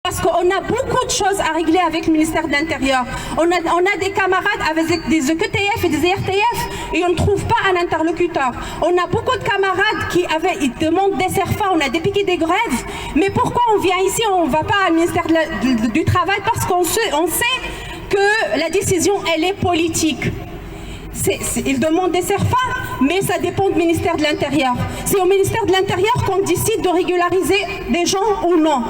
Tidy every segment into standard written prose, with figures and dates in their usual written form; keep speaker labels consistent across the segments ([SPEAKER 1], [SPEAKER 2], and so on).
[SPEAKER 1] Parce qu'on a beaucoup de choses à régler avec le ministère de l'Intérieur. On a des camarades avec des EQTF et des ERTF et on ne trouve pas un interlocuteur. On a beaucoup de camarades ils demandent des CERFA, on a dépiqué des grèves. Mais pourquoi on vient ici, on ne va pas au ministère du Travail? Parce qu'on sait que la décision, elle est politique. Ils demandent des CERFA, mais ça dépend du ministère de l'Intérieur. C'est au ministère de l'Intérieur qu'on décide de régulariser des gens ou non.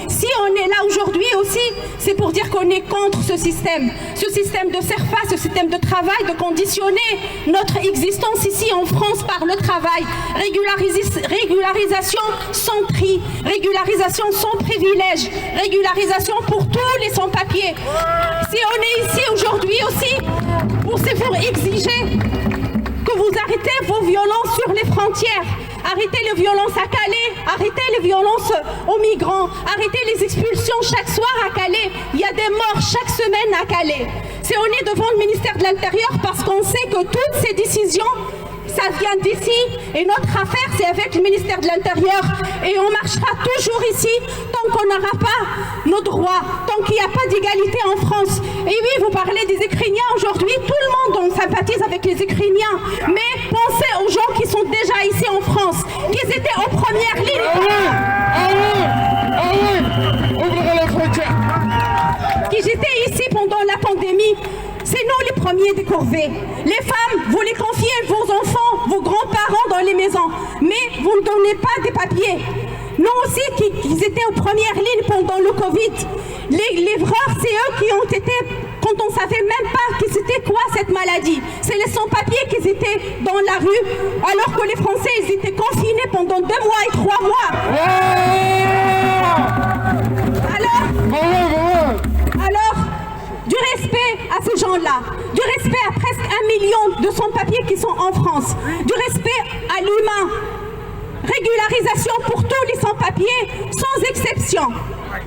[SPEAKER 1] Si on est là aujourd'hui aussi, c'est pour dire qu'on est contre ce système de CERFA, ce système de travail, de conditionner notre existence ici en France par le travail. Régularisation sans prix, régularisation sans privilège, régularisation pour tous les sans-papiers. Si on est ici aujourd'hui aussi, c'est pour exiger que vous arrêtez vos violences sur les frontières. Arrêtez les violences à Calais, arrêtez les violences aux migrants, arrêtez les expulsions chaque soir à Calais. Il y a des morts chaque semaine à Calais. On est devant le ministère de l'Intérieur parce qu'on sait que toutes ces décisions, ça vient d'ici et notre affaire c'est avec le ministère de l'Intérieur et on marchera toujours ici tant qu'on n'aura pas nos droits, tant qu'il n'y a pas d'égalité en France. Et oui, vous parlez des Ukrainiens aujourd'hui, tout le monde on sympathise avec les Ukrainiens, mais pensez aux gens qui sont déjà ici en France, qui étaient en première ligne.
[SPEAKER 2] Ouvrez la frontière.
[SPEAKER 1] Qui étaient ici pendant la pandémie. C'est nous les premiers décorvés. Les femmes, vous les confiez vos enfants, vos grands-parents dans les maisons, mais vous ne donnez pas des papiers. Nous aussi, qui étaient aux premières lignes pendant le Covid, les livreurs, c'est eux qui ont été, quand on ne savait même pas que c'était quoi cette maladie. C'est les sans-papiers qui étaient dans la rue, alors que les Français, ils étaient confinés pendant 2 mois et 3 mois. Alors, du respect à ces gens-là, du respect à presque 1 million de sans-papiers qui sont en France, du respect à l'humain, régularisation pour tous les sans-papiers, sans exception.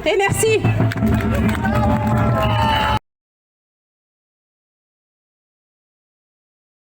[SPEAKER 1] Et merci.